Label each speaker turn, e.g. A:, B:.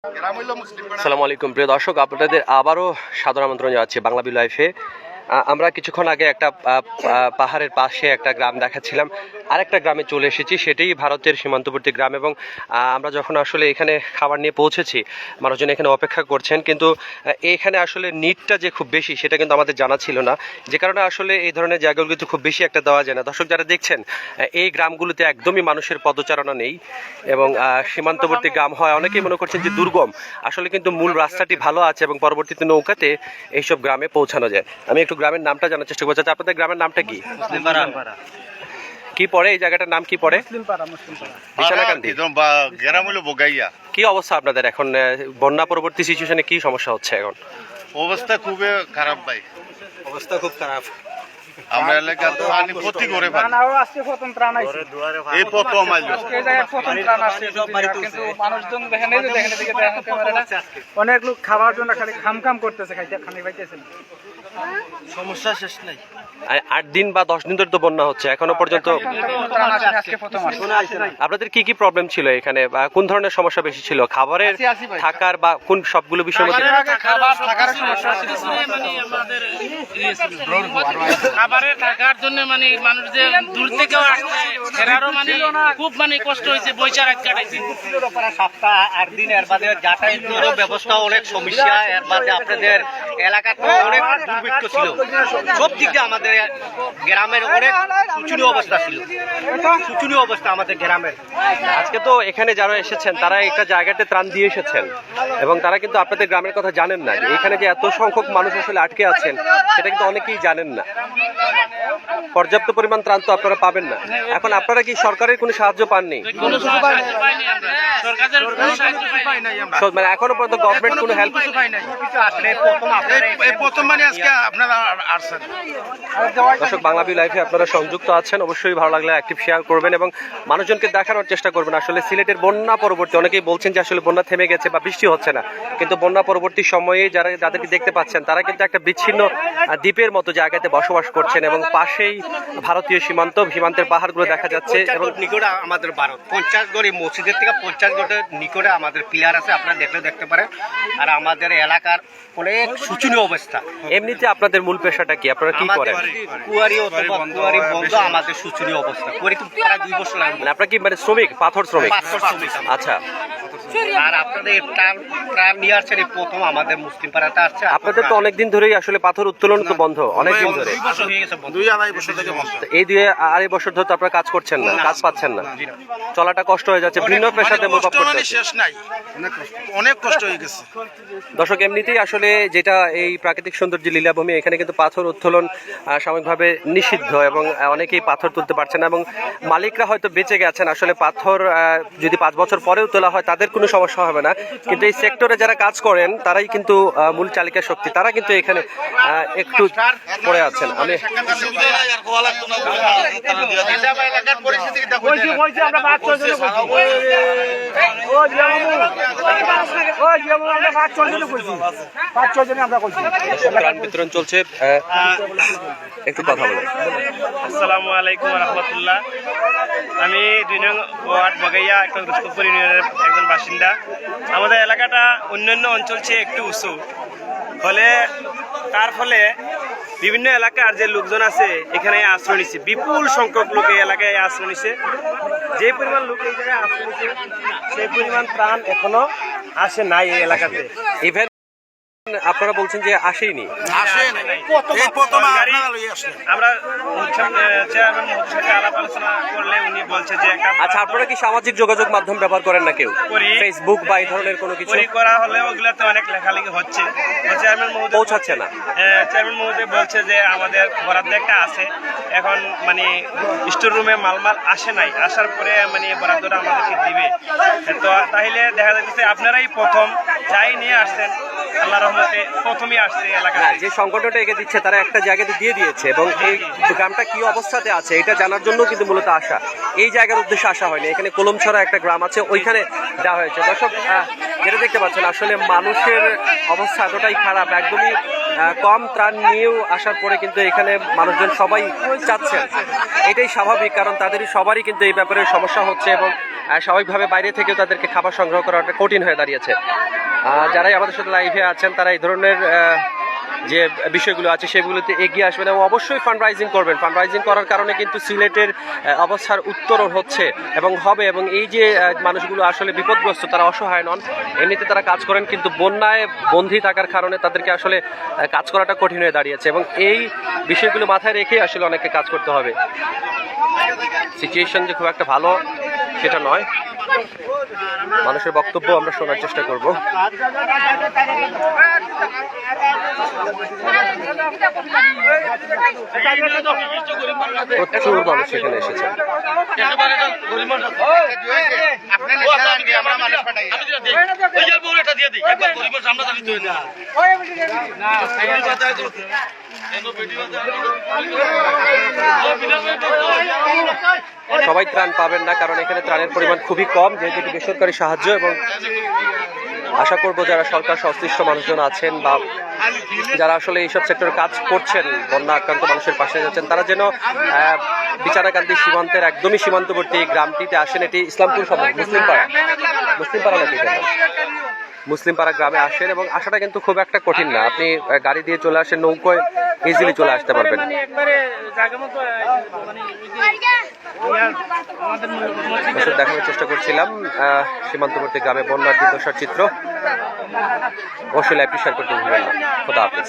A: আসসালামু আলাইকুম প্রিয় দর্শক, আপনাদের আবারও সাদর আমন্ত্রণ জানাচ্ছি বাংলা বি লাইফে। আমরা কিছুক্ষণ আগে একটা পাহাড়ের পাশে একটা গ্রাম দেখাচ্ছিলাম, আরেকটা গ্রামে চলে এসেছি, সেটাই ভারতের সীমান্তবর্তী গ্রাম। এবং আমরা যখন আসলে এখানে খাবার নিয়ে পৌঁছেছি, মানুষজন এখানে অপেক্ষা করছেন, কিন্তু এখানে আসলে নিটটা যে খুব বেশি সেটা কিন্তু আমাদের জানা ছিল না, যে কারণে আসলে এই ধরনের জায়গাগুলোতে খুব বেশি একটা দেওয়া যায় না। দর্শক যারা দেখছেন, এই গ্রামগুলোতে একদমই মানুষের পদচারণা নেই এবং সীমান্তবর্তী গ্রাম হয়, অনেকেই মনে করছেন যে দুর্গম, আসলে কিন্তু মূল রাস্তাটি ভালো আছে এবং পরবর্তীতে নৌকাতে এইসব গ্রামে পৌঁছানো যায়। আমি একটু গ্রামের নামটা জানার চেষ্টা করছি। আপনাদের গ্রামের নামটা কি? কি পড়ে এই জায়গাটার নাম? কি পড়ে? কি অবস্থা আপনাদের এখন? বন্যা পরবর্তী সিচুয়েশনে কি সমস্যা হচ্ছে এখন?
B: অবস্থা খুবই খারাপ ভাই,
A: অবস্থা খুব খারাপ।
B: আমরা এলাকা তো পানি ক্ষতি করে পানি
C: আজকে প্রথম ত্রাণ আইছে,
B: এই প্রথম আইলো
C: এই জায়গায় প্রথম ত্রাণ আসছে, কিন্তু মানুষজন দেখেন এই যে দেখেন এদিকে দেখেন ক্যামেরাটা, অনেক লোক খাবার জন্য খালি খাম করতেছে, খাইতে খানি পাইতেছে না।
B: সমস্যা শেষ নাই।
A: 8 দিন বা 10 দিন ধরে তো বন্যা হচ্ছে, এখনো পর্যন্ত
C: ত্রাণ আসে আজকে প্রথম আসছে।
A: আপনাদের কি কি প্রবলেম ছিল এখানে, বা কোন ধরনের সমস্যা বেশি ছিল? খাবারের, থাকার, বা কোন সবগুলো বিষয়ের মধ্যে?
C: খাবার থাকার সমস্যা ছিল,
D: খাবারের থাকার জন্য মানে মানুষ যে দূর থেকে আসছে সেটারও মানে খুব মানে কষ্ট হয়েছে, বৈশা রাত কাটাইছে।
E: সপ্তাহ 8 দিন এর বাদে যাতায়াতের ব্যবস্থা অনেক সমস্যা, এর বাদে আপনাদের এলাকাতে অনেক দুর্ভিক্ষ ছিল, সব দিক দিয়ে আমাদের গ্রামের অনেক শোচনীয় অবস্থা ছিল, শোচনীয় অবস্থা আমাদের গ্রামের।
A: আজকে তো এখানে যারা এসেছেন তারা একটা জায়গাতে ত্রাণ দিয়ে এসেছেন এবং তারা কিন্তু আপনাদের গ্রামের কথা জানেন না। এখানে যে এত সংখ্যক মানুষ আসলে আটকে আছেন সেটা কিন্তু অনেকেই জানেন না। পর্যাপ্ত পরিমাণ ত্রাণ তো আপনারা পাবেন না। এখন আপনারা কি সরকারের কোনো সাহায্য পাননি?
D: কোনো সাহায্য পাইনি আমরা, সরকারের কোনো সাহায্য পাই নাই আমরা।
A: মানে এখনো পর্যন্ত গভর্নমেন্ট কোনো হেল্প
C: পাই নাই।
B: এই প্রথম মানে আজকে আপনারা আসছেন।
A: দর্শক, বাংলা বি লাইফে আপনারা সংযুক্ত আছেন, অবশ্যই ভালো লাগলে অ্যাক্টিভ শেয়ার করবেন এবং মানুষজনকে দেখানোর চেষ্টা করবেন। আসলে সিলেটের বন্যা পরবর্তী, অনেকেই বলছেন যে আসলে বন্যা থেমে গেছে বা বৃষ্টি হচ্ছে না, কিন্তু বন্যা পরবর্তী সময়ে যাদেরকে দেখতে পাচ্ছেন তারা কিন্তু একটা বিচ্ছিন্ন দ্বীপের মতো জায়গাতে বসবাস করছেন এবং পাশেই ভারতীয় সীমান্তের পাহাড়গুলো দেখা যাচ্ছে এবং
E: নিকটে আমাদের ভারত 50 গড়ি মসজিদের থেকে 50 গড়ের নিকটে আমাদের পিলার আছে, আপনারা দেখতে পারেন। আর আমাদের এলাকার অনেক শোচনীয় অবস্থা।
A: এমনিতে আপনাদের মূল পেশাটা কি? আপনারা কি করেন?
E: কুয়ারি অথবা কুয়ারি বন্ধ, আমাদের শোচনীয় অবস্থা। কুয়ারি তো প্রায় 2 বছর লাগে।
A: মানে আপনারা কি মানে শ্রমিক, পাথর শ্রমিক? আচ্ছা,
E: আর আপনাদের প্রাণ নিয়ে আসছেন এই প্রথম আমাদের মুসলিম পাড়াতে আসছে।
A: আপনাদের তো অনেকদিন ধরেই আসলে পাথর উত্তোলন তো বন্ধ অনেকদিন ধরে,
B: 2-2.5 বছর থেকে বন্ধ।
A: এই 2-2.5 বছর ধরে তো আপনারা কাজ করছেন না, কাজ পাচ্ছেন না, চলাটা কষ্ট হয়ে যাচ্ছে, ভিন্ন পেশাতে মুভ আপ করতে হচ্ছে।
B: শেষ নাই, অনেক কষ্ট হয়ে গেছে।
A: দর্শক, এমনিতেই আসলে যেটা এই প্রাকৃতিক সৌন্দর্য লীলাভূমি, এখানে কিন্তু পাথর উত্তোলন সাময়িকভাবে নিষিদ্ধ এবং অনেকেই পাথর তুলতে পারছেন না এবং মালিকরা হয়তো বেঁচে গেছেন। আসলে পাথর যদি 5 বছর পরেও তোলা হয় তাদের কোনো সমস্যা হবে না, কিন্তু এই সেক্টরে যারা কাজ করেন তারাই কিন্তু মূল চালিকা শক্তি, তারা কিন্তু এখানে একটু পড়ে আছেন। আমি ত্রাণ বিতরণ চলছে, একটু কথা বলেন।
F: আসসালামু আলাইকুম রহমতুল্লাহ। আমি 2 নং ওয়ার্ড বগাইয়া একটা রুস্তপুর ইউনিয়নের একজন বাসিন্দা। আমাদের এলাকাটা অন্যান্য অঞ্চল চেয়ে একটু উঁচু, তার ফলে বিভিন্ন এলাকার যে লোকজন আছে এখানে আশ্রয় নিচ্ছে, বিপুল সংখ্যক লোক এই এলাকায় আশ্রয় নিচ্ছে। যে পরিমাণ লোক এই জায়গায় আশ্রয় নিচ্ছে সেই পরিমাণ ত্রাণ এখনো আসে নাই এই এলাকাতে।
A: ইভেন আপনারা বলছেন যে আসেনি,
F: আমরা চেয়ারম্যান মহোদয়ের সাথে আলাপ আলোচনা করলে উনি বলছে যে
A: আচ্ছা, আপনারা কি সামাজিক যোগাযোগ মাধ্যম ব্যবহার করেন না কেউ? ফেসবুক বা এই ধরনের কোনো কিছু
F: করা হলে ওগুলোতে অনেক লেখালেখি হচ্ছে, চেয়ারম্যান মহোদয়
A: পৌঁছাচ্ছে না।
F: চেয়ারম্যান মহোদয় বলছে যে আমাদের বরাদ্দ একটা আছে, এখন মানে স্টোর রুমে মালমাল আসে নাই, আসার পরে মানে বরাদ্দটা আমাদেরকে দিবে। তো তাহলে দেখা যাচ্ছে আপনারাই প্রথম যাই নিয়ে আসছেন, আল্লাহ রহমতে প্রথমই আসছে এলাকা।
A: যে সংগঠনটা এগিয়ে দিচ্ছে তারা একটা জায়গাতে দিয়ে দিয়েছে এবং এই গ্রামটা কি অবস্থাতে আছে এটা জানার জন্য কিন্তু মূলত আসা, এই জায়গার উদ্দেশ্যে আসা হয়নি। এখানে কলমছড়া একটা গ্রাম আছে, ওইখানে দেওয়া হয়েছে। দর্শক, যেটা দেখতে পাচ্ছেন আসলে মানুষের অবস্থা এতটাই খারাপ, একদমই কম ত্রাণ নিয়েও আসার পরে কিন্তু এখানে মানুষজন সবাই চাচ্ছেন, এটাই স্বাভাবিক, কারণ তাদেরই সবারই কিন্তু এই ব্যাপারে সমস্যা হচ্ছে এবং স্বাভাবিকভাবে বাইরে থেকেও তাদেরকে খাবার সংগ্রহ করাটা কঠিন হয়ে দাঁড়িয়েছে। যারাই আমাদের সাথে লাইভে আছেন তারা এই ধরনের যে বিষয়গুলো আছে সেগুলোতে এগিয়ে আসবেন এবং অবশ্যই ফান্ড রাইজিং করবেন। ফান্ড রাইজিং করার কারণে কিন্তু সিলেটের অবস্থার উত্তরণ হচ্ছে এবং হবে, এবং এই যে মানুষগুলো আসলে বিপদগ্রস্ত তারা অসহায় নন, এমনিতে তারা কাজ করেন, কিন্তু বন্যায় বন্দী থাকার কারণে তাদেরকে আসলে কাজ করাটা কঠিন হয়ে দাঁড়িয়েছে এবং এই বিষয়গুলো মাথায় রেখে আসলে অনেককে কাজ করতে হবে। সিচুয়েশন যে খুব একটা ভালো সেটা নয়, মানুষের বক্তব্য আমরা শোনার চেষ্টা করব। প্রচুর মানুষ এখানে এসেছে। সবাই ত্রাণ পাবেন না, কারণ এখানে ত্রাণের পরিমাণ খুবই কম, যেহেতু এটি বেসরকারি সাহায্য, এবং আশা করব যারা সরকার সংশ্লিষ্ট মানুষজন আছেন বা যারা আসলে এইসব সেক্টরে কাজ করছেন, বন্যা আক্রান্ত মানুষের পাশে যাচ্ছেন, তারা যেন বিচারাকান্দি সীমান্তের একদমই সীমান্তবর্তী গ্রামটিতে আসেন। এটি ইসলামপুর সদর মুসলিমপাড়া নাকি মুসলিমপাড়া গ্রামে আসেন এবং আসাটা কিন্তু খুব একটা কঠিন না, আপনি গাড়ি দিয়ে চলে আসেন, নৌকোয় ইজিলি চলে আসতে পারবেন। দেখানোর চেষ্টা করছিলাম সীমান্তবর্তী গ্রামে বন্যার দুর্দশার চিত্র। অবশ্যই লাইভটি শেয়ার করতে ভুলবেন না। খোদা হাফেজ।